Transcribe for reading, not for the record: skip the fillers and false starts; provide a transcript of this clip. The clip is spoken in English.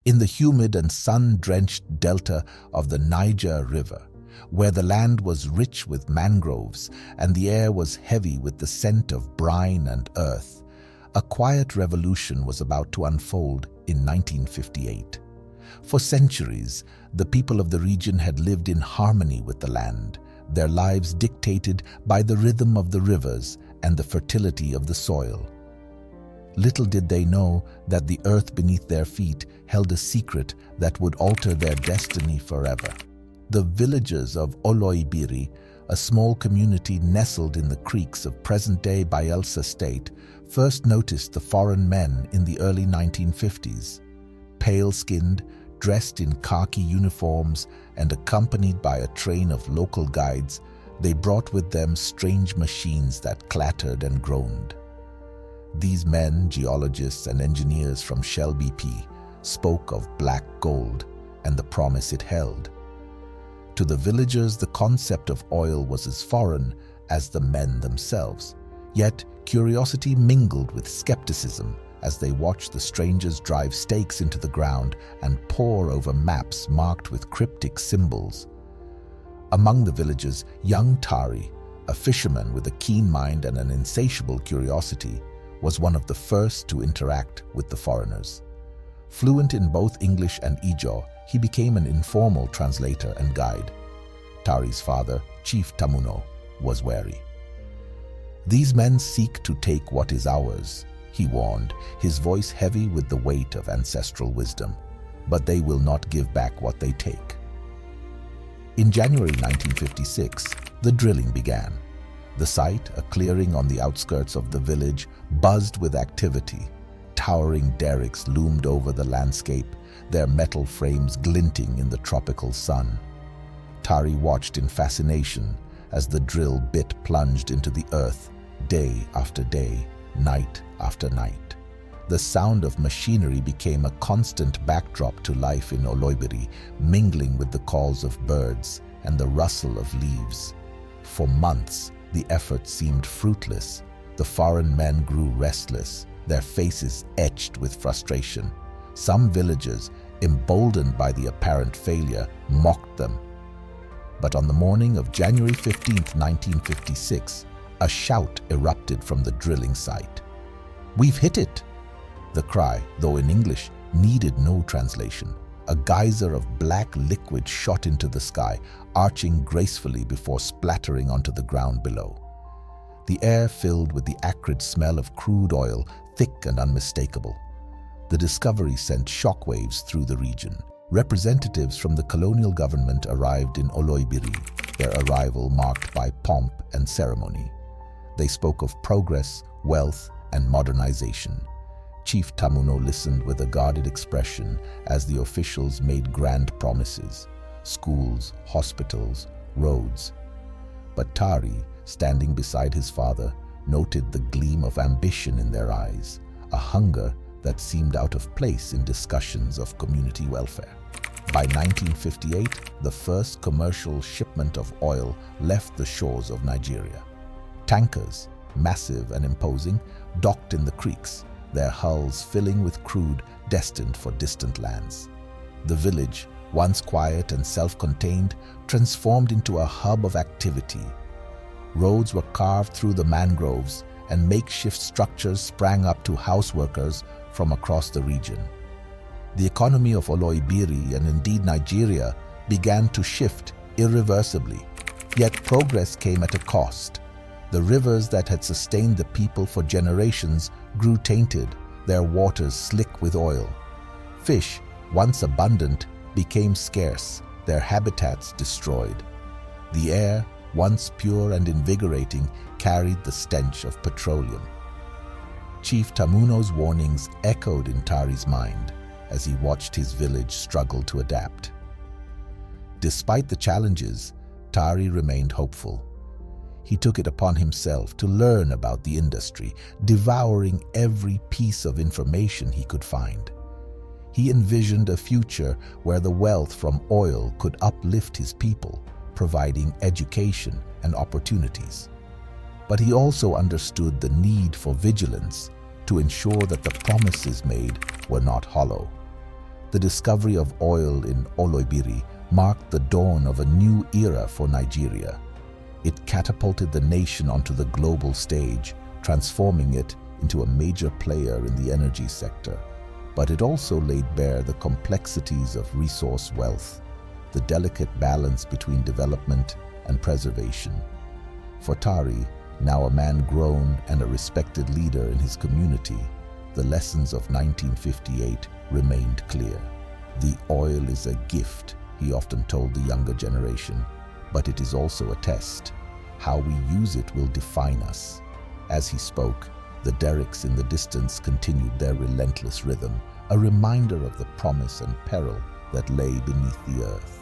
in the humid and sun-drenched delta of the Niger River, where the land was rich with mangroves and the air was heavy with the scent of brine and earth, a quiet revolution was about to unfold in 1958. For centuries, the people of the region had lived in harmony with the land, their lives dictated by the rhythm of the rivers and the fertility of the soil. Little did they know that the earth beneath their feet held a secret that would alter their destiny forever. The villagers of Oloibiri, a small community nestled in the creeks of present-day Bayelsa State, first noticed the foreign men in the early 1950s. Pale-skinned, dressed in khaki uniforms and accompanied by a train of local guides, they brought with them strange machines that clattered and groaned. These men, geologists and engineers from Shell BP, spoke of black gold and the promise it held. To the villagers, the concept of oil was as foreign as the men themselves. Yet, curiosity mingled with skepticism as they watched the strangers drive stakes into the ground and pore over maps marked with cryptic symbols. Among the villagers, young Tari, a fisherman with a keen mind and an insatiable curiosity, was one of the first to interact with the foreigners. Fluent in both English and Ijaw, he became an informal translator and guide. Tari's father, Chief Tamuno, was wary. "These men seek to take what is ours," he warned, his voice heavy with the weight of ancestral wisdom. "But they will not give back what they take." In January 1956, the drilling began. The site, a clearing on the outskirts of the village, buzzed with activity. Towering derricks loomed over the landscape, their metal frames glinting in the tropical sun. Tari watched in fascination as the drill bit plunged into the earth, day after day, night after night. The sound of machinery became a constant backdrop to life in Oloibiri, mingling with the calls of birds and the rustle of leaves. For months, the effort seemed fruitless. The foreign men grew restless, their faces etched with frustration. Some villagers, emboldened by the apparent failure, mocked them. But on the morning of January 15, 1956, a shout erupted from the drilling site. "We've hit it!" The cry, though in English, needed no translation. A geyser of black liquid shot into the sky, arching gracefully before splattering onto the ground below. The air filled with the acrid smell of crude oil, thick and unmistakable. The discovery sent shockwaves through the region. Representatives from the colonial government arrived in Oloibiri, their arrival marked by pomp and ceremony. They spoke of progress, wealth, and modernization. Chief Tamuno listened with a guarded expression as the officials made grand promises: schools, hospitals, roads. But Tari, standing beside his father, noted the gleam of ambition in their eyes, a hunger that seemed out of place in discussions of community welfare. By 1958, the first commercial shipment of oil left the shores of Nigeria. Tankers, massive and imposing, docked in the creeks, their hulls filling with crude destined for distant lands. The village, once quiet and self-contained, transformed into a hub of activity. Roads were carved through the mangroves, and makeshift structures sprang up to house workers from across the region. The economy of Oloibiri, and indeed Nigeria, began to shift irreversibly. Yet progress came at a cost. The rivers that had sustained the people for generations grew tainted, their waters slick with oil. Fish, once abundant, became scarce, their habitats destroyed. The air, once pure and invigorating, carried the stench of petroleum. Chief Tamuno's warnings echoed in Tari's mind as he watched his village struggle to adapt. Despite the challenges, Tari remained hopeful. He took it upon himself to learn about the industry, devouring every piece of information he could find. He envisioned a future where the wealth from oil could uplift his people, providing education and opportunities. But he also understood the need for vigilance to ensure that the promises made were not hollow. The discovery of oil in Oloibiri marked the dawn of a new era for Nigeria. It catapulted the nation onto the global stage, transforming it into a major player in the energy sector. But it also laid bare the complexities of resource wealth, the delicate balance between development and preservation. For Tari, now a man grown and a respected leader in his community, the lessons of 1958 remained clear. The oil is a gift, he often told the younger generation, but it is also a test. How we use it will define us. As he spoke, the derricks in the distance continued their relentless rhythm, a reminder of the promise and peril that lay beneath the earth.